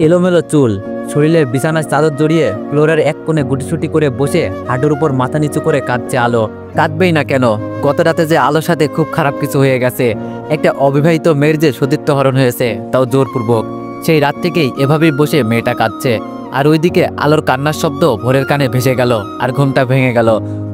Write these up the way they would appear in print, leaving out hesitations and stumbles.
এলোমেলো চুল, শরীরে বিছানায় চাদর জড়িয়ে ফ্লোরের এক কোণে গুটিসুটি করে বসে হাঁটুর উপর মাথা নিচু করে কাঁদছে আলো। কাঁদবেই না কেন? গত রাতে যে আলোর সাথে খুব খারাপ কিছু হয়ে গেছে। একটা অবিবাহিত মেয়ের যে সতীত্ব হরণ হয়েছে, তাও জোরপূর্বক। সেই রাত থেকেই এভাবেই বসে মেয়েটা কাঁদছে। আর ওইদিকে আলোর কান্নার শব্দ ভোরের কানে ভেসে গেল আর ঘুমটা ভেঙে গেল।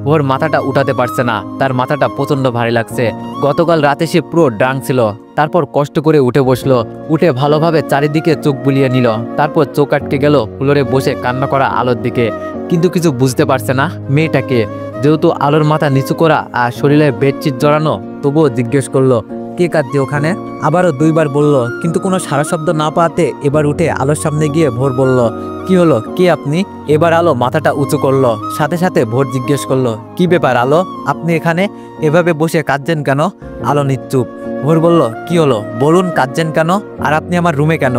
ভোর মাথাটা উঠাতে পারছে না, তার মাথাটা প্রচন্ড ভারী লাগছে। গতকাল রাতে সে পুরো ড্রাঙ্ক ছিল। তারপর কষ্ট করে উঠে বসলো, উঠে ভালোভাবে চারিদিকে চোখ বুলিয়ে নিল। তারপর চোখ আটকে গেল ফ্লোরে বসে কান্না করা আলোর দিকে। কিন্তু কিছু বুঝতে পারছে না মেয়েটাকে। যেহেতু আলোর মাথা নিচু করা আর শরীরে বেডশিট জড়ানো, তবুও জিজ্ঞেস করলো, কে কাঁদছে ওখানে? আবারও দুইবার বলল, কিন্তু কোনো সারা শব্দ না পাওয়াতে এবার উঠে আলোর সামনে গিয়ে ভোর বলল, কি হলো, কে আপনি? এবার আলো মাথাটা উঁচু করলো। সাথে সাথে ভোর জিজ্ঞেস করলো, কি ব্যাপার আলো, আপনি এখানে এভাবে বসে কাঁদছেন কেন? আলো নিশ্চুপ। ভোর বলল, কি হলো বলুন, কাঁদছেন কেন? আর আপনি আমার রুমে কেন?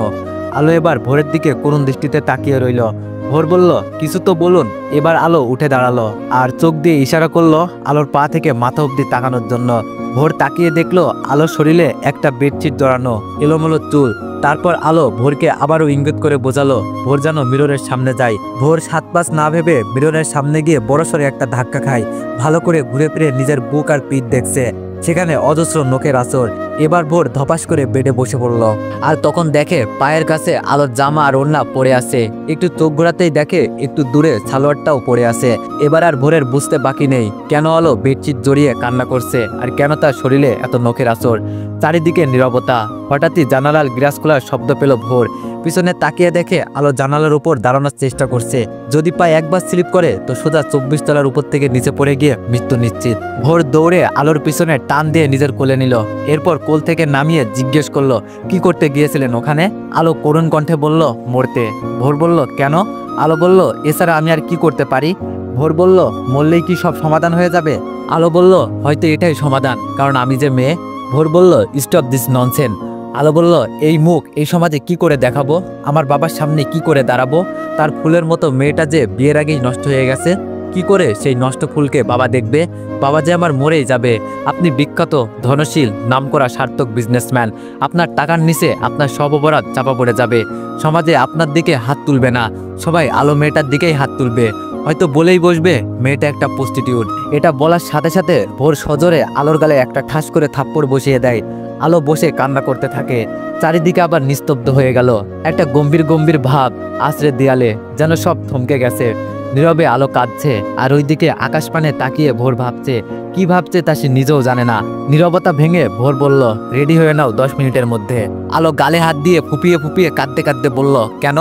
আলো এবার ভোরের দিকে করুণ দৃষ্টিতে তাকিয়ে রইল। ভোর বলল, কিছু তো বলুন। এবার আলো উঠে দাঁড়ালো আর চোখ দিয়ে ইশারা করলো আলোর পা থেকে মাথা অবধি তাকানোর জন্য। ভোর তাকিয়ে দেখলো আলোর শরীরে একটা বেডশিট জড়ানো, এলোমেলো চুল। তারপর আলো ভোরকে আবারও ইঙ্গিত করে বোঝালো ভোর যেন মিররের সামনে যায়। ভোর 7-5 না ভেবে মিররের সামনে গিয়ে বড়সড় একটা ধাক্কা খায়। ভালো করে ঘুরে ফিরে নিজের বুক আর পিঠ দেখছে, সেখানে অজস্র নখের আঁচড়। এবার ভোর ধপাস করে বেডে বসে পড়ল। আর তখন দেখে পায়ের কাছে আলোর জামা আর ওড়না পড়ে আছে। একটু চোখ ঘোরাতেই দেখে একটু দূরে সালোয়ারটাও পড়ে আছে। এবার আর ভোরের বুঝতে বাকি নেই কেন আলো বেডশিট জড়িয়ে কান্না করছে আর কেন তার শরীরে এত নখের আঁচড়। চারিদিকে নীরবতা। হঠাৎই জানালার গ্লাস খোলার শব্দ পেল ভোর। পিছনে তাকিয়ে দেখে আলো জানালার উপর দাঁড়ানোর চেষ্টা করছে। যদি পায়ে একবার স্লিপ করে তো সোজা 24 তলার উপর থেকে নিচে পড়ে গিয়ে মৃত্যু নিশ্চিত। ভোর দৌড়ে আলোর পিছনে টান দিয়ে নিজের কোলে নিল। এরপর কোল থেকে নামিয়ে জিজ্ঞেস করলো, কি করতে গিয়েছিলেন ওখানে? আলো করুণ কণ্ঠে বলল, মরতে। ভোর বলল, কেন? আলো বলল, এছাড়া আমি আর কি করতে পারি? ভোর বলল, মরলেই কি সব সমাধান হয়ে যাবে? আলো বলল, হয়তো এটাই সমাধান, কারণ আমি যে মেয়ে। ভোর বলল, স্টপ দিস ননসেন্স। আলো বলল, এই মুখ এই সমাজে কি করে দেখাবো? আমার বাবার সামনে কি করে দাঁড়াবো? তার ফুলের মতো মেয়েটা যে বিয়ের আগেই নষ্ট হয়ে গেছে, কি করে সেই নষ্ট ফুলকে বাবা দেখবে? বাবা যে আমার মরেই যাবে। আপনি বিখ্যাত, ধনশীল, নামকরা সার্থক বিজনেসম্যান। আপনার টাকার নিচে আপনার সব অপরাধ চাপা পড়ে যাবে। সমাজে আপনার দিকে হাত তুলবে না, সবাই আলো মেয়েটার দিকেই হাত তুলবে। হয়তো বলেই বসবে মেয়েটা একটা প্রস্টিটিউট। এটা বলার সাথে সাথে ভোর সজোরে আলোর গালে একটা ঠাস করে থাপ্পড় বসিয়ে দেয়। আলো বসে কান্না করতে থাকে। চারিদিকে আবার নিস্তব্ধ হয়ে গেল। একটা গম্ভীর গম্ভীর ভাব আশ্রে দেয়ালে, যেন সব থমকে গেছে। নীরবে আলো কাঁদছে আর ওইদিকে আকাশ পানে তাকিয়ে ভোর ভাবছে। কি ভাবছে তা সে নিজেও জানে না। নীরবতা ভেঙে ভোর বলল, রেডি হয়ে নাও 10 মিনিটের মধ্যে। আলো গালে হাত দিয়ে ফুপিয়ে ফুপিয়ে কাঁদতে কাঁদতে বলল, কেন?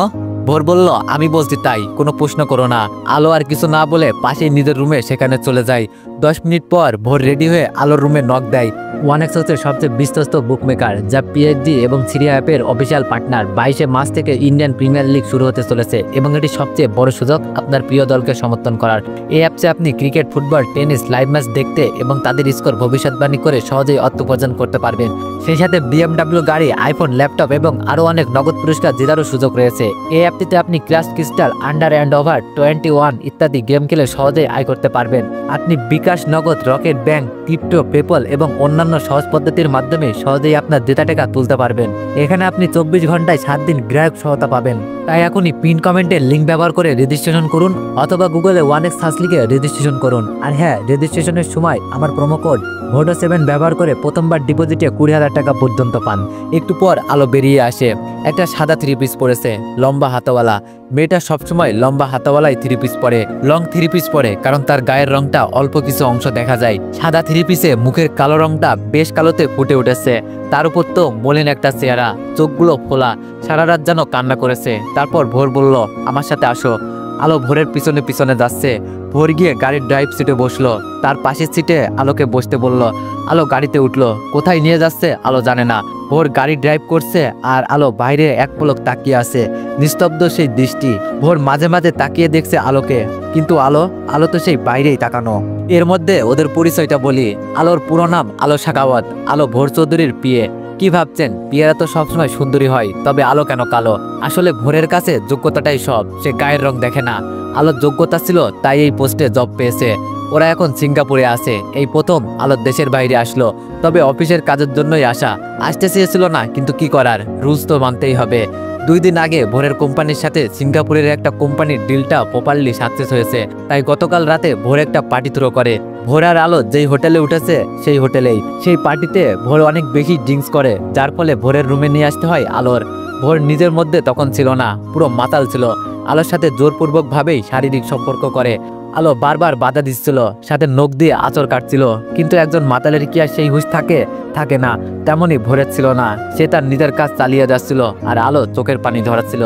ভোর বলল, আমি বলছি তাই, কোনো প্রশ্ন করো না। আলো আর কিছু না বলে পাশেই নিজের রুমে সেখানে চলে যায়। 10 মিনিট পর ভোর রেডি হয়ে আলোর রুমে নক দেয়। ওয়ানএক্স সবচেয়ে বিশ্বস্ত বুকমেকার, যা পিএইচডি এবং সিরিয়া অ্যাপের অফিসিয়াল পার্টনার। 22শে মার্চ থেকে ইন্ডিয়ান প্রিমিয়ার লিগ শুরু হতে চলেছে এবং এটি সবচেয়ে বড় সুযোগ আপনার প্রিয় দলকে সমর্থন করার। এই অ্যাপসে আপনি cricket, football, tennis live match দেখতে এবং তাদের স্কোর ভবিষ্যৎবাণী করে সহজেই অর্থ উপার্জন করতে পারবেন। সেই সাথে BMW গাড়ি, আইফোন, ল্যাপটপ এবং আরও অনেক নগদ পুরস্কার জেতারও সুযোগ রয়েছে। এই অ্যাপটিতে আপনি crash crystal, under and over 21 ইত্যাদি গেম খেলে সহজেই আয় করতে পারবেন। আপনি বিকাশ, নগদ, রকেট ব্যাংক, ক্রিপ্টো, পেপল এবং অন্যান্য সহজ পদ্ধতির মাধ্যমে সহজেই আপনার জেতা টাকা তুলতে পারবেন। এখানে আপনি 24 ঘন্টায় 7 দিন গ্রাহক সহায়তা পাবেন। তাই এখনই পিন কমেন্টের লিঙ্ক ব্যবহার করে রেজিস্ট্রেশন করুন অথবা গুগলে ওয়ানএক্স সার্চ লিখে রেজিস্ট্রেশন করুন। আর হ্যাঁ, রেজিস্ট্রেশনের সময় আমার প্রোমো কোড VODO7 ব্যবহার করে প্রথমবার ডিপোজিটে 20,000 টাকা পর্যন্ত পান। একটু পর আলো বেরিয়ে আসে। একটা সাদা 3 পিস পরেছে, লম্বা হাতাওয়ালা। মেয়েটা সবসময় লম্বা হাতাওয়ালাই 3 পিস পরে, লং 3 পিস পরে, কারণ তার গায়ের রংটা অল্প কিছু অংশ দেখা যায়। সাদা 3 পিসে মুখের কালো রংটা বেশ কালোতে ফুটে উঠেছে। তার উপর তো মলিন একটা চেহারা, চোখগুলো ফোলা, সারা রাত যেন কান্না করেছে। তারপর ভোর বলল, আমার সাথে আসো। আলো ভোরের পিছনে পিছনে যাচ্ছে। ভোর গিয়ে গাড়ির ড্রাইভ সিটে বসলো। তার পাশের সিটে আলোকে বসতে বলল। আলো গাড়িতে উঠলো। কোথায় নিয়ে যাচ্ছে আলো জানে না। ভোর গাড়ি ড্রাইভ করছে আর আলো বাইরে এক পলক তাকিয়ে আছে, নিস্তব্ধ সেই দৃষ্টি। ভোর মাঝে মাঝে তাকিয়ে দেখছে আলোকে, কিন্তু আলো তো সেই বাইরেই তাকানো। এর মধ্যে ওদের পরিচয়টা বলি। আলোর পুরো নাম আলো শাখাওয়াত। আলো ভোর চৌধুরীর বিয়ে। কি ভাবছেন, বিয়েরা তো সবসময় সুন্দরী হয়, তবে আলো কেন কালো? আসলে ভোরের কাছে যোগ্যতাটাই সব, সে গায়ের রং দেখে না। আলোর যোগ্যতা ছিল তাই এই পোস্টে জব পেয়েছে। ওরা এখন সিঙ্গাপুরে আছে। এই প্রথম আলোর দেশের বাইরে আসলো, তবে অফিসের কাজের জন্যই আসতে চেয়েছিল না, কিন্তু কি করার, রুলস তো মানতেই হবে। 2 দিন আগে ভোরের কোম্পানির সাথে সিঙ্গাপুরের একটা কোম্পানির ডিলটা প্রপারলি সাকসেস হয়েছে, তাই গতকাল রাতে ভোর একটা পার্টি থ্রো করে। ভোর আর আলো যেই হোটেলে উঠেছে সেই হোটেলেই, সেই পার্টিতে ভোর অনেক বেশি ড্রিঙ্কস করে, যার ফলে ভোরের রুমে নিয়ে আসতে হয় আলোর। ভোর নিজের মধ্যে তখন ছিল না, পুরো মাতাল ছিল। আলোর সাথে জোরপূর্বকভাবেই শারীরিক সম্পর্ক করে। আলো বারবার বাধা দিচ্ছিল, সাথে নখ দিয়ে আঁচড় কাটছিল, কিন্তু একজন মাতালের কি আর সেই হুঁশ থাকে না। তেমনই ভোরের ছিল না, সে তার নিজের কাজ চালিয়ে যাচ্ছিল আর আলো চোখের পানি ঝরাচ্ছিল।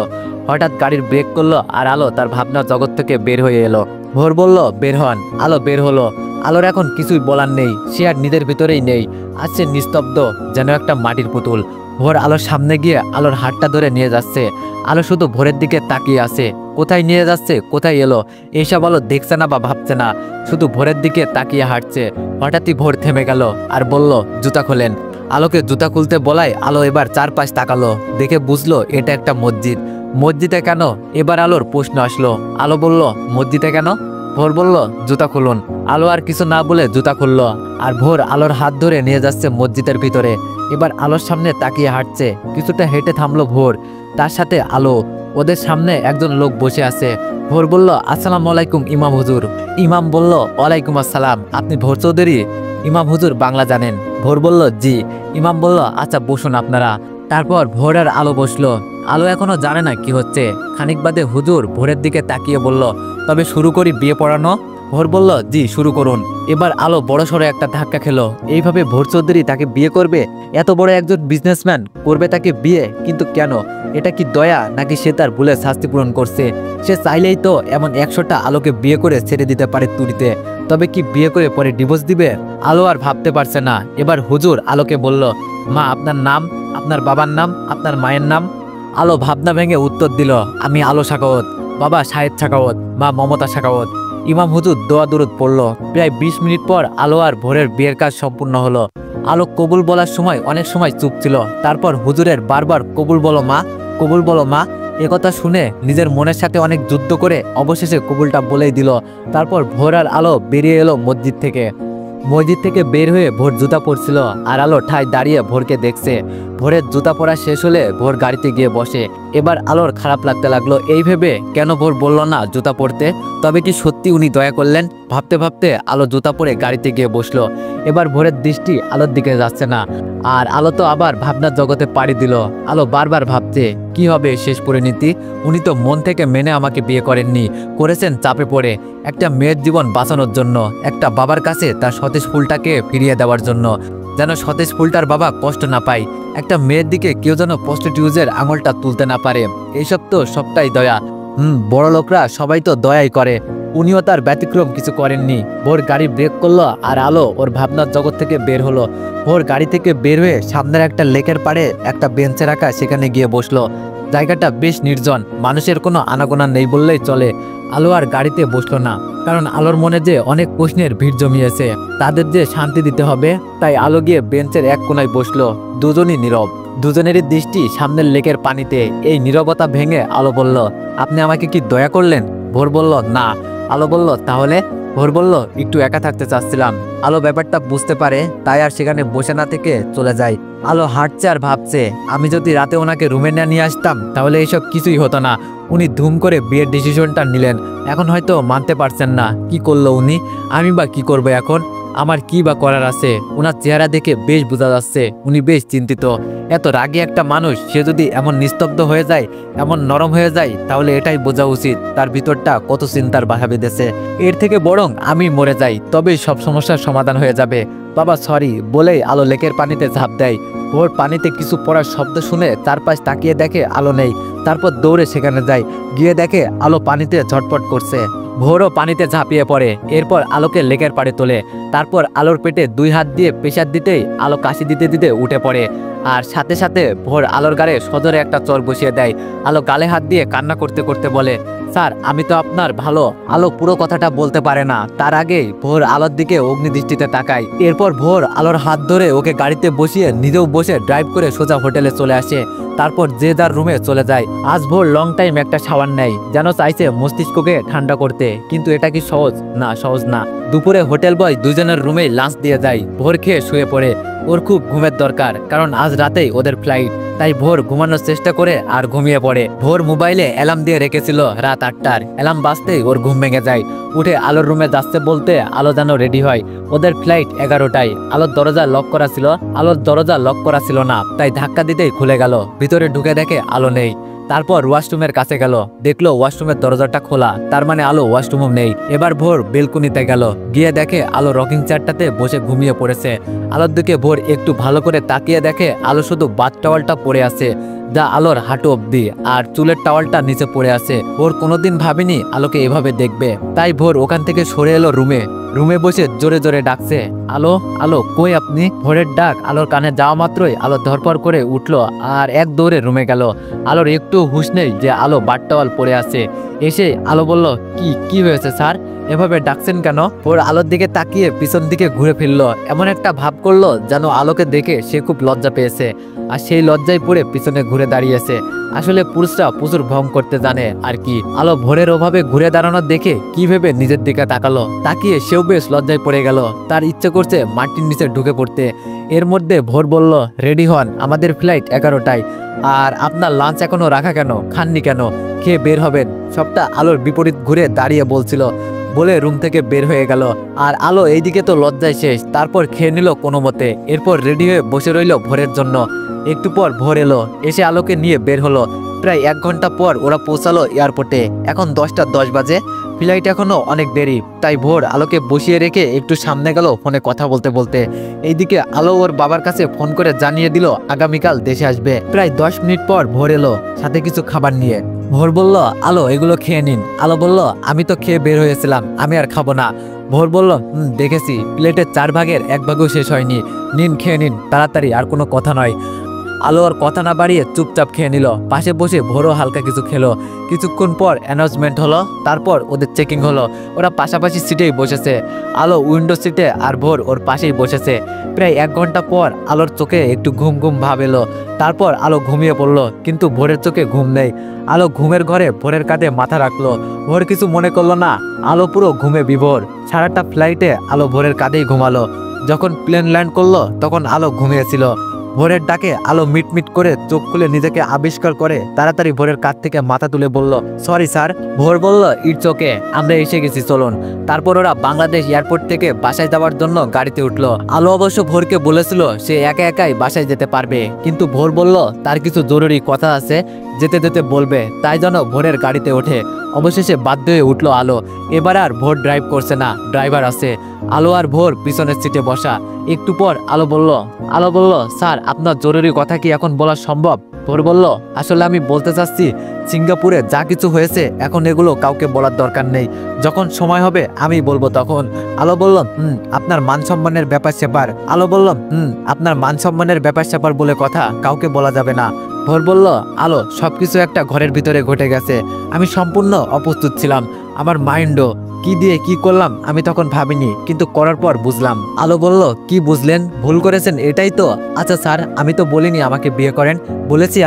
হঠাৎ গাড়ির ব্রেক করলো আর আলো তার ভাবনার জগৎ থেকে বের হয়ে এলো। ভোর বলল বের হন, আলো বের হলো। আলোর এখন কিছুই বলার নেই, সে আর নিজের ভিতরেই নেই, আছে নিস্তব্ধ যেন একটা মাটির পুতুল। ভোর আলোর সামনে গিয়ে আলোর হাতটা ধরে নিয়ে যাচ্ছে। আলো শুধু ভোরের দিকে তাকিয়ে আছে, কোথায় নিয়ে যাচ্ছে, কোথায় এলো এইসব আলো দেখছে না বা ভাবছে না, শুধু ভোরের দিকে তাকিয়ে হাঁটছে। হঠাৎই ভোর থেমে গেল আর বলল জুতা খোলেন। আলোকে জুতা খুলতে বলায় আলো এবার চারপাশ তাকালো, দেখে বুঝলো এটা একটা মসজিদ। মসজিদে কেন, এবার আলোর প্রশ্ন আসলো। আলো বলল মসজিদে কেন? ভোর বলল জুতা খুলুন। আলো আর কিছু না বলে জুতা খুললো আর ভোর আলোর হাত ধরে নিয়ে যাচ্ছে মসজিদের ভিতরে। এবার আলোর সামনে তাকিয়ে হাঁটছে, কিছুটা হেঁটে থামলো ভোর, তার সাথে আলো। ওদের সামনে একজন লোক বসে আছে। ভোর বলল আসসালামু আলাইকুম ইমাম হুজুর। ইমাম বলল ওয়ালাইকুম আসসালাম, আপনি ভোর চৌধুরী? ইমাম হুজুর বাংলা জানেন? ভোর বলল জি। ইমাম বলল আচ্ছা বসুন আপনারা। তারপর ভোর আর আলো বসলো। আলো এখনো জানে না কি হচ্ছে। খানিক বাদে হুজুর ভোরের দিকে তাকিয়ে বলল তবে শুরু করি বিয়ে পড়ানো? ভোর বলল জি শুরু করুন। এবার আলো বড়সড় একটা ধাক্কা খেলো। এইভাবে ভোর চৌধুরী তাকে বিয়ে করবে? এত বড় একজন বিজনেসম্যান করবে তাকে বিয়ে? কিন্তু কেন? এটা কি দয়া, নাকি সে তার ভুলে শাস্তি পূরণ করছে? সে চাইলেই তো এমন 100টা আলোকে বিয়ে করে ছেড়ে দিতে পারে তুড়িতে। তবে কি বিয়ে করে পরে ডিভোর্স দিবে? আলো আর ভাবতে পারছে না। এবার হুজুর আলোকে বলল মা আপনার নাম, আপনার বাবার নাম, আপনার মায়ের নাম? আলো ভাবনা ভেঙে উত্তর দিল আমি আলো সাখাওয়াত, বাবা শাহেদ সাখাওয়াত, মা মমতা সাখাওয়াত। ইমাম হুজুর দোয়া দুরুদ পড়ল। প্রায় 20 মিনিট পর আলো আর ভোরের বিয়ের কাজ সম্পূর্ণ হলো। আলো কবুল বলার সময় অনেক সময় চুপ ছিল। তারপর হুজুরের বারবার কবুল বলো মা, কবুল বলো মা, একথা শুনে নিজের মনের সাথে অনেক যুদ্ধ করে অবশেষে কবুলটা বলেই দিল। তারপর ভোর আর আলো বেরিয়ে এলো মসজিদ থেকে। মসজিদ থেকে বের হয়ে ভোর জুতা পরছিল আর আলো ঠায় দাঁড়িয়ে ভোরকে দেখছে। ভোরের জুতা পরা শেষ হলে ভোর গাড়িতে গিয়ে বসে। এবার আলোর খারাপ লাগতে লাগলো, এই ভেবে কেন ভোর বলল না জুতা পরতে। তবে কি সত্যি উনি দয়া করলেন? ভাবতে ভাবতে আলো জুতা পরে গাড়িতে গিয়ে বসলো। এবার ভোরের দৃষ্টি আলোর দিকে যাচ্ছে না, আর আলো তো আবার ভাবনার জগতে পাড়ি দিল। আলো বারবার ভাবছে কি হবে শেষ পরিণতি। উনি তো মন থেকে মেনে আমাকে বিয়ে করেননি, করেছেন চাপে পড়ে, একটা মেয়ের জীবন বাঁচানোর জন্য, একটা বাবার কাছে তার সতেজ ফুলটাকে ফিরিয়ে দেওয়ার জন্য, যেন সতেজ ফুলটার বাবা কষ্ট না পায়। একটা মেয়ের দিকে কেউ যেন প্রস্টিটিউটের আঙুলটা তুলতে না পারে। এইসব তো সবটাই দয়া। বড় লোকরা সবাই তো দয়াই করে, উনিও তার ব্যতিক্রম কিছু করেননি। ভোর গাড়ি ব্রেক করলো আর আলো ওর ভাবনার জগৎ থেকে বের হলো। ভোর গাড়ি থেকে বের হয়ে সামনের একটা লেকের পাড়ে একটা বেঞ্চে রাখা সেখানে গিয়ে বসলো। জায়গাটা বেশ নির্জন, মানুষের কোনো আনাগোনা নেই বললেই চলে। আলো আর গাড়িতে বসলো না, কারণ আলোর মনে যে অনেক প্রশ্নের ভিড় জমিয়েছে, তাদের যে শান্তি দিতে হবে। তাই আলো গিয়ে বেঞ্চের এক কোনায় বসলো। দুজনই নীরব, দুজনেরই দৃষ্টি সামনের লেকের পানিতে। এই নীরবতা ভেঙে আলো বলল আপনি আমাকে কি দয়া করলেন? ভোর বলল না। আলো বলল তাহলে? ভোর বলল একটু একা থাকতে চাচ্ছিলাম। আলো ব্যাপারটা বুঝতে পারে, তাই আর সেখানে বসে না থেকে চলে যায়। আলো হাঁটছে আর ভাবছে আমি যদি রাতে ওনাকে রুমে না নিয়ে আসতাম তাহলে এইসব কিছুই হতো না। উনি ধুম করে বিয়ের ডিসিশনটা নিলেন, এখন হয়তো মানতে পারছেন না। কি করলো উনি? আমি বা কি করবো এখন? আমার কি বা করার আছে? ওনার চেহারা দেখে বেশ বোঝা যাচ্ছে উনি বেশ চিন্তিত। এত রাগী একটা মানুষ, সে যদি এমন নিস্তব্ধ হয়ে যায়, এমন নরম হয়ে যায়, তাহলে এটাই বোঝা উচিত তার ভিতরটা কত চিন্তার বাধা বেঁধেছে। এর থেকে বরং আমি মরে যাই, তবেই সব সমস্যার সমাধান হয়ে যাবে। বাবা সরি বলেই আলো লেকের পানিতে ঝাঁপ দেয়। ভোর পানিতে কিছু পড়ার শব্দ শুনে চারপাশ তাকিয়ে দেখে আলো নেই। তারপর দৌড়ে সেখানে যায়, গিয়ে দেখে আলো পানিতে ঝটপট করছে। ভোরও পানিতে ঝাঁপিয়ে পড়ে। এরপর আলোকে লেকের পাড়ে তোলে। তারপর আলোর পেটে 2 হাত দিয়ে প্রেসার দিতেই আলো কাশি দিতে দিতে উঠে পড়ে। আর সাথে সাথে ভোর আলোর গালে সজোরে একটা চর বসিয়ে দেয়। আলো গালে হাত দিয়ে কান্না করতে করতে বলে স্যার আমি তো আপনার ভালো। আলো পুরো কথাটা বলতে পারে না, তার আগেই ভোর আলোর দিকে অগ্নিদৃষ্টিতে তাকায়। এরপর ভোর আলোর হাত ধরে ওকে গাড়িতে বসিয়ে নিজেও বসে ড্রাইভ করে সোজা হোটেলে চলে আসে। তারপর যে যার রুমে চলে যায়। আজ ভোর লং টাইম একটা শাওয়ার নেয়, যেন চাইছে মস্তিষ্ককে ঠান্ডা করতে, কিন্তু এটা কি সহজ? না, সহজ না। দুপুরে হোটেল বয় দুজনের রুমেই লাঞ্চ দিয়ে যায়। ভোর খেয়ে শুয়ে পড়ে। ওর খুব ঘুমের দরকার, কারণ আজ রাতেই ওদের ফ্লাইট। তাই ভোর ঘুমানোর চেষ্টা করে আর ঘুমিয়ে পড়ে। ভোর মোবাইলে অ্যালার্ম দিয়ে রেখেছিল রাত 8টার। অ্যালার্ম বাজতেই ওর ঘুম ভেঙে যায়। উঠে আলোর রুমে যাচ্ছে বলতে আলো যেন রেডি হয়। ওদের ফ্লাইট 11টায়। আলোর দরজা লক করা ছিল না, তাই ধাক্কা দিতেই খুলে গেল। ভিতরে ঢুকে দেখে আলো নেই। তারপর ওয়াশরুমের কাছে গেল, দেখলো ওয়াশরুমের দরজাটা খোলা, তার মানে আলো ওয়াশরুমও নেই। এবার ভোর বেলকুনিতে গেল, গিয়ে দেখে আলো রকিং চেয়ারটাতে বসে ঘুমিয়ে পড়েছে। আলোর দিকে ভোর একটু ভালো করে তাকিয়ে দেখে আলো শুধু বাথ টাওয়ালটা পরে আছে, যা আলোর হাঁটু অব্দি, আর চুলের টাওয়ালটা নিচে পড়ে আছে। ভোর কোনোদিন ভাবেনি আলোকে এভাবে দেখবে, তাই ভোর ওখান থেকে সরে এলো রুমে বসে জোরে জোরে ডাকছে, আলো আলো কই আপনি? ভোরের ডাক আলোর কানে যাওয়া মাত্রই আলো ধরপড় করে উঠলো আর এক দৌড়ে রুমে গেল। আলোর একটু হুঁশ নেই যে আলো বাথ টাওয়াল পরে আছে। এসে আলো বলল, কি হয়েছে স্যার, এভাবে ডাকছেন কেন? ওর আলোর দিকে তাকিয়ে পিছন দিকে ঘুরে ফিরলো, এমন একটা ভাব করলো যেন আলোকে দেখে সে খুব লজ্জা পেয়েছে, আর সেই লজ্জায় পড়ে পিছনে ঘুরে দাঁড়িয়েছে। আসলে পুরুষরা প্রচুর ভ্রম করতে জানে আর কি। আলো ভোরের ওভাবে ঘুরে দাঁড়ানো দেখে কি ভেবে নিজের দিকে তাকালো, তাকিয়ে সেও বেশ লজ্জায় পড়ে গেল। তার ইচ্ছে করছে মাটির নিচে ঢুকে পড়তে। এর মধ্যে ভোর বলল, রেডি হন, আমাদের ফ্লাইট 11টায়। আর আপনার লাঞ্চ এখনো রাখা কেন, খাননি কেন? খেয়ে বের হবেন। সবটা আলোর বিপরীত ঘুরে দাঁড়িয়ে বলছিল, বলে রুম থেকে বের হয়ে গেল। আর আলো এইদিকে তো লজ্জায় শেষ, তারপর খেয়ে নিল কোনো মতে। এরপর রেডি হয়ে বসে রইল ভোরের জন্য। একটু পর ভোর এলো, এসে আলোকে নিয়ে বের হলো। প্রায় 1 ঘন্টা পর ওরা পৌঁছালো এয়ারপোর্টে। এখন 10টা 10 বাজে, ফ্লাইট এখনো অনেক দেরি। তাই ভোর আলোকে বসিয়ে রেখে একটু সামনে গেল ফোনে কথা বলতে বলতে। এইদিকে আলো ওর বাবার কাছে ফোন করে জানিয়ে দিল আগামীকাল দেশে আসবে। প্রায় 10 মিনিট পর ভোর এলো, সাথে কিছু খাবার নিয়ে। ভোর বলল, আলো এগুলো খেয়ে নিন। আলো বলল, আমি তো খেয়ে বের হয়েছিলাম, আমি আর খাবো না। ভোর বলল, দেখেছি, প্লেটের 4 ভাগের 1 ভাগও শেষ হয়নি, নিন খেয়ে নিন তাড়াতাড়ি, আর কোনো কথা নয়। আলো আর কথা না বাড়িয়ে চুপচাপ খেয়ে নিল। পাশে বসে ভোরও হালকা কিছু খেলো। কিছুক্ষণ পর অ্যানাউন্সমেন্ট হলো, তারপর ওদের চেকিং হলো। ওরা পাশাপাশি সিটেই বসেছে, আলো উইন্ডো সিটে আর ভোর ওর পাশেই বসেছে। প্রায় 1 ঘন্টা পর আলোর চোখে একটু ঘুম ঘুম ভাব এলো। তারপর আলো ঘুমিয়ে পড়লো, কিন্তু ভোরের চোখে ঘুম নেই। আলো ঘুমের ঘরে ভোরের কাঁধে মাথা রাখলো। ভোর কিছু মনে করলো না, আলো পুরো ঘুমে বিভোর। সারাটা ফ্লাইটে আলো ভোরের কাঁধেই ঘুমালো। যখন প্লেন ল্যান্ড করলো তখন আলো ঘুমিয়েছিল। ভোরের ডাকে আলো মিটমিট করে চোখ খুলে নিজেকে আবিষ্কার করে তাড়াতাড়ি ভোরের কাঁধ থেকে মাথা তুলে বলল, সরি স্যার। ভোর বলল, ইটস ওকে, আমরা এসে গেছি, চলুন। তারপর ওরা বাংলাদেশ এয়ারপোর্ট থেকে বাসায় যাওয়ার জন্য গাড়িতে উঠলো। আলো অবশ্য ভোরকে বলেছিল সে একা একাই বাসায় যেতে পারবে, কিন্তু ভোর বলল তার কিছু জরুরি কথা আছে, যেতে যেতে বলবে। তাই যেন ভোরের গাড়িতে ওঠে। অবশেষে বাধ্য হয়ে উঠলো আলো। এবার আর ভোর ড্রাইভ করছে না, ড্রাইভার আছে। আলো আর ভোর পিছনের সিটে বসা। একটু পর আলো বলল, স্যার আপনার জরুরি কথা কি এখন বলা সম্ভব? ভোর বলল, আসলে আমি বলতে চাচ্ছি সিঙ্গাপুরে যা কিছু হয়েছে এখন এগুলো কাউকে বলার দরকার নেই, যখন সময় হবে আমি বলবো তখন। আলো বলল, আপনার মান সম্মানের ব্যাপার স্যাপার। আলো বলল, আপনার মান সম্মানের ব্যাপার স্যাপার বলে কথা কাউকে বলা যাবে না। ভোর বলল, আলো সবকিছু একটা ঘরের ভিতরে ঘটে গেছে, আমি সম্পূর্ণ অপ্রস্তুত ছিলাম। আমার মাইন্ডও কি দিয়ে কি করলাম আমি তখন ভাবিনি, কিন্তু করার পর বুঝলাম। আলো বলল, কি বুঝলেন? ভুল করেছেন এটাই তো? আচ্ছা স্যার, আমি তো বলিনি আমাকে বিয়ে করেন, বলেছি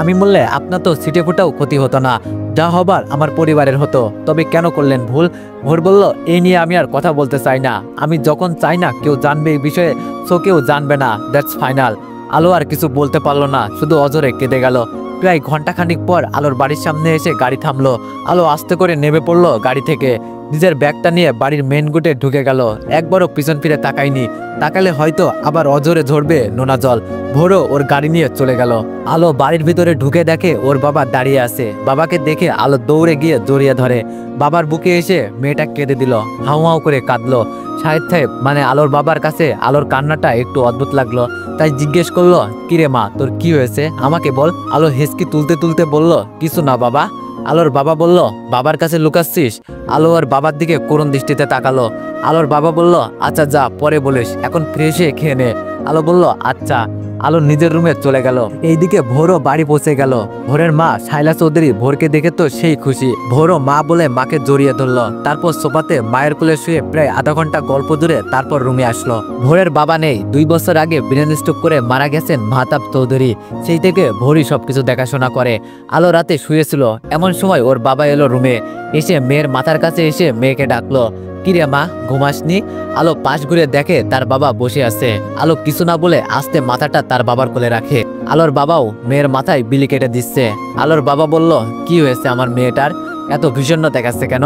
আমি বললে আপনার তো সিটে ফোটাও ক্ষতি হতো না, যা হবার আমার পরিবারের হতো, তবে কেন করলেন ভুল? ভোর বলল, এই নিয়ে আমি আর কথা বলতে চাই না, আমি যখন চাই না কেউ জানবে এই বিষয়ে, সো কেউ জানবে না, দ্যাটস ফাইনাল। আলো আর কিছু বলতে পারলো না, শুধু অজরে কেঁদে গেল। প্রায় ঘন্টাখানিক পর আলোর বাড়ির সামনে এসে গাড়ি থামলো। আলো আস্তে করে নেমে পড়লো গাড়ি থেকে, নিজের ব্যাগটা নিয়ে বাড়ির মেন গেটে ঢুকে গেল। একবারও পিছন ফিরে তাকায়নি, তাকালে হয়তো আবার অজরে ঝরবে নোনা জল। ভোরও ওর গাড়ি নিয়ে চলে গেল। আলো বাড়ির ভিতরে ঢুকে দেখে ওর বাবা দাঁড়িয়ে আছে। বাবাকে দেখে আলো দৌড়ে গিয়ে জড়িয়ে ধরে। বাবার বুকে এসে মেয়েটা কেঁদে দিল, হাউ হাউ করে কাঁদলো। শাহেদ সাহেব মানে আলোর বাবার কাছে আলোর কান্নাটা একটু অদ্ভুত লাগলো, তাই জিজ্ঞেস করলো, কিরে মা তোর কি হয়েছে আমাকে বল। আলো হেসকি তুলতে তুলতে বলল, কিছু না বাবা। আলোর বাবা বলল, বাবার কাছে লুকাচ্ছিস? আলো আর বাবার দিকে করুণ দৃষ্টিতে তাকালো। আলোর বাবা বলল, আচ্ছা যা পরে বলিস, এখন ফ্রেশ হয়ে খেয়ে নে। আলো বলল, আচ্ছা। আলো নিজের রুমে চলে গেল। এইদিকে ভোরও বাড়ি পৌঁছে গেল। ভোরের মা শাইলা চৌধুরী ভোরকে দেখে তো সেই খুশি। ভোরও মা বলে মাকে জড়িয়ে ধরলো। তারপর সোফাতে মায়ের কোলে শুয়ে প্রায় আধা ঘন্টা গল্প জুড়ে তারপর রুমে আসলো। ভোরের বাবা নেই, 2 বছর আগে ব্রেন স্ট্রোক করে মারা গেছেন মাহতাব চৌধুরী। সেই থেকে ভোরই সবকিছু দেখাশোনা করে। আলো রাতে শুয়েছিল, এমন সময় ওর বাবা এলো রুমে। এসে মেয়ের মাথার কাছে এসে মেয়েকে ডাকলো। কিরে মা, ঘুমাসনি? আলো পাশ ঘুরে দেখে তার বাবা বসে আছে। আলো কিছু না বলে আস্তে মাথাটা তার বাবার কোলে রাখে। আলোর বাবাও মেয়ের মাথায় বিলি কেটে দিচ্ছে। আলোর বাবা বলল, কি হয়েছে আমার মেয়েটার? এত ভীষণ দেখাচ্ছে কেন?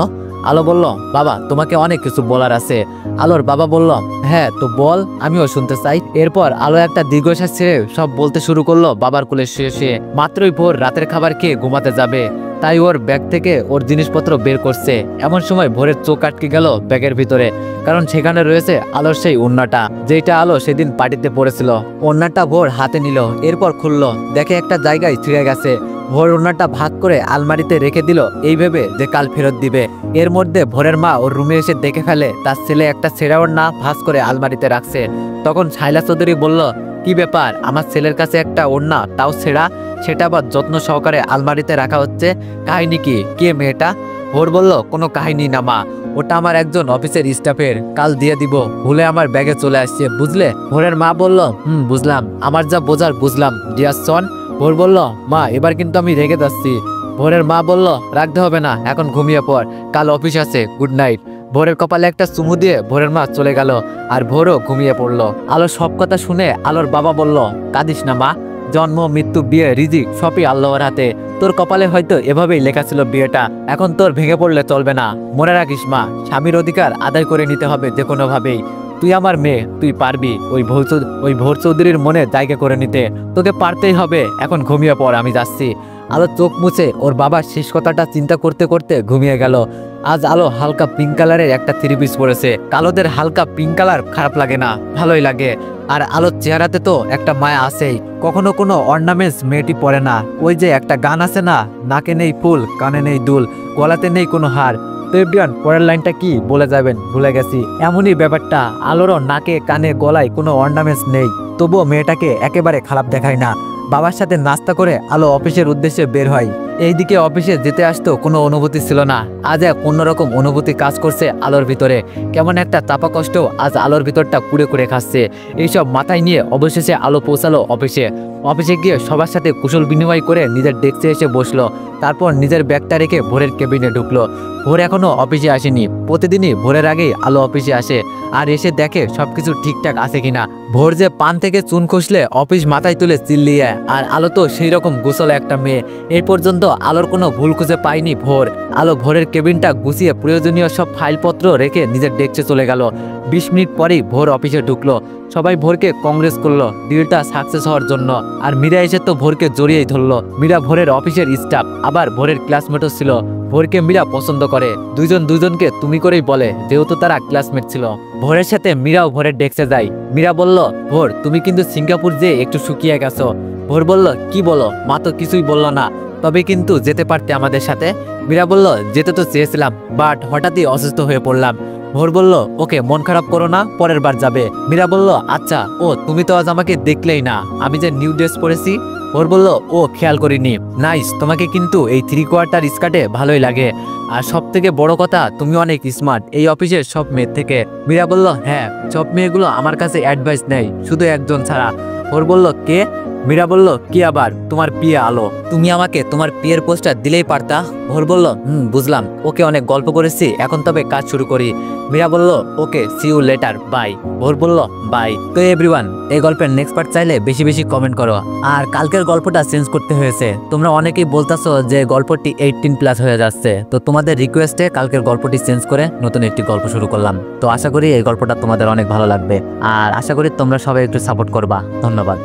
আলো বলল, বাবা তোমাকে অনেক কিছু বলার আছে। আলোর বাবা বলল, হ্যাঁ তো বল, আমিও শুনতে চাই। এরপর আলো একটা দীর্ঘশ্বাস ছেড়ে সব বলতে শুরু করলো বাবার কোলে শুয়ে শুয়ে। মাত্রই ভোর রাতের খাবার খেয়ে ঘুমাতে যাবে, তাই ওর ব্যাগ থেকে ওর জিনিসপত্র বের করছে। এমন সময় ভোরের চোখ আটকে গেল ব্যাগের ভিতরে, কারণ সেখানে রয়েছে আলোর সেই ওড়নাটা, যেটা আলো সেদিন পার্টিতে পড়েছিল। ওড়নাটা ভোর হাতে নিল, এরপর খুললো, দেখে একটা জায়গায় ছিঁড়ে গেছে। ভোর ওড়নাটা ভাগ করে আলমারিতে রেখে দিল, এই ভেবে যে কাল ফেরত দিবে। এর মধ্যে ভোরের মা ওর রুমে এসে দেখে ফেলে তার ছেলে একটা ছেঁড়া ওড়না ভাঁজ করে আলমারিতে রাখছে। তখন শাইলা চৌধুরী বলল, কি ব্যাপার, আমার ছেলের কাছে একটা ওড়না, তাও ছেঁড়া, সেটা আবার যত্ন সহকারে আলমারিতে রাখা হচ্ছে, কাহিনী কি? কে মেয়েটা? ভোর বলল, কোনো কাহিনী না মা, ওটা আমার একজন অফিসের স্টাফের, কাল দিয়ে দিব, ভুলে আমার ব্যাগে চলে আসছে, বুঝলে? ভোরের মা বলল, বুঝলাম, আমার যা বোঝার বুঝলাম ডিয়ার সন। ভোর বলল, মা এবার কিন্তু আমি রেগে যাচ্ছি। ভোরের মা বলল, রাখতে হবে না, এখন ঘুমিয়ে পড়, কাল অফিস আছে, গুড নাইট। ভোরের কপালে একটা চুমু দিয়ে ভোরের মা চলে গেল, আর ভোরও ঘুমিয়ে পড়লো। আলো সব কথা শুনে আলোর বাবা বলল, কাঁদিস না মা, জন্ম মৃত্যু বিয়ে রিজিক সবই আল্লাহর হাতে। তোর কপালে হয়তো এভাবেই লেখা ছিল বিয়েটা, এখন তোর ভেঙে পড়লে চলবে না। মনে রাখিস মা, স্বামীর অধিকার আদায় করে নিতে হবে যে কোনো ভাবেই। তুই আমার মেয়ে, তুই পারবি ওই ভোর চৌধুরীর মনে জায়গা করে নিতে, তোকে পারতেই হবে। এখন ঘুমিয়ে পড়, আমি যাচ্ছি। আলো চোখ মুছে ওর বাবার শেষ কথাটা চিন্তা করতে করতে ঘুমিয়ে গেল। আজ আলো হালকা পিঙ্ক কালারের একটা থ্রি পিস পরেছে। কালোদের হালকা পিঙ্ক কালার খারাপ লাগে না, ভালোই লাগে। আর আলোর চেহারাতে তো একটা মায়া আছেই, কখনো কোনো অর্নামেন্টস মেয়েটি পরে না। ওই যে একটা গান আছে না, নাকে নেই ফুল, কানে নেই দুল, গলাতে নেই কোনো হার। তো এভরিওয়ান, পরের লাইনটা কি বলে যাবেন, ভুলে গেছি। এমনই ব্যাপারটা, আলোরও নাকে কানে গলায় কোনো অর্নামেন্টস নেই, তবুও মেয়েটাকে একেবারে খারাপ দেখায় না। বাবার সাথে নাস্তা করে আলো অফিসের উদ্দেশ্যে বের হয়। এইদিকে অফিসে যেতে আসতো কোনো অনুভূতি ছিল না, আজ এক অন্যরকম অনুভূতি কাজ করছে আলোর ভিতরে। কেমন একটা চাপা কষ্ট আজ আলোর ভিতরটা কুড়ে কুড়ে খাচ্ছে। এইসব মাথায় নিয়ে অবশেষে আলো পৌঁছালো অফিসে। অফিসে গিয়ে সবার সাথে কুশল বিনিময় করে নিজের ডেস্কে এসে বসলো। তারপর নিজের ব্যাগটা রেখে ভোরের কেবিনে ঢুকলো। ভোর এখনো অফিসে আসেনি। প্রতিদিনই ভোরের আগেই আলো অফিসে আসে, আর এসে দেখে সবকিছু ঠিকঠাক আছে কিনা। ভোর যে পান থেকে চুন খসলে অফিস মাথায় তুলে চিল্লিয়ে, আর আলো তো সেই রকম গোছল একটা মেয়ে। এই পর্যন্ত আলোর কোনো ভুল খুঁজে পায়নি ভোর। আলো ভোরের কেবিনটা গুছিয়ে প্রয়োজনীয় সব ফাইলপত্র রেখে নিজের ডেস্কে চলে গেল। 20 মিনিট পরেই ভোর অফিসে ঢুকলো। সবাই ভোরকে কংগ্রেস করলো ডিলটা সাকসেস হওয়ার জন্য। আর মীরা এসে তো ভোরকে জড়িয়েই ধরলো। মীরা ভোরের অফিসের স্টাফ, আবার ভোরের ক্লাসমেটও ছিল। ভোরকে মীরা পছন্দ করে, দুজনকে তুমি করেই বলে, যেহেতু তারা ক্লাসমেট ছিল। ভোরের সাথে মীরাও ভোরের ডেস্কে যায়। মীরা বলল, ভোর তুমি কিন্তু সিঙ্গাপুর যেয়ে একটু শুকিয়ে গেছো। ভোর বলল, কি বলো? মা তো কিছুই বললো না, তবে কিন্তু যেতে পারতে আমাদের সাথে। মীরা বলল, যেতে তো চেয়েছিলাম, বাট হঠাৎই অসুস্থ হয়ে পড়লাম। ভোর বলল, ওকে, মন খারাপ করো না, পরের বার যাবে। মীরা বলল, আচ্ছা। ও তুমি তো আজ আমাকে দেখলেই না, আমি যে নিউ ড্রেস পরেছি। ভোর বলল, ও খেয়াল করিনি। নাইস, তোমাকে কিন্তু এই 3/4 স্কার্টে ভালোই লাগে। আর সব থেকে বড় কথা, তুমি অনেক স্মার্ট এই অফিসের সব মেয়ের থেকে। মীরা বলল, হ্যাঁ, সব মেয়েগুলো আমার কাছে অ্যাডভাইস নেয়, শুধু একজন ছাড়া। ভোর বলল, কে? মীরা বলল, কি আবার? তোমার পিয়ে আলো। তুমি আমাকে তোমার পিয়ের পোস্টার দিলেই পারতা। ভোর বলল, বুঝলাম, ওকে, অনেক গল্প করেছি, এখন তবে কাজ শুরু করি। মীরা বলল, ওকে, সি ইউ লেটার, বাই। ভোর বলল, বাই। তো এভরিওয়ান, এই গল্পের নেক্সট পার্ট চাইলে বেশি বেশি কমেন্ট করো। আর কালকের গল্পটা চেঞ্জ করতে হয়েছে, তোমরা অনেকেই বলতাছো যে গল্পটি 18+ হয়ে যাচ্ছে। তো তোমাদের রিকোয়েস্টে কালকের গল্পটি চেঞ্জ করে নতুন একটি গল্প শুরু করলাম। তো আশা করি এই গল্পটা তোমাদের অনেক ভালো লাগবে, আর আশা করি তোমরা সবাই একটু সাপোর্ট করবা। ধন্যবাদ।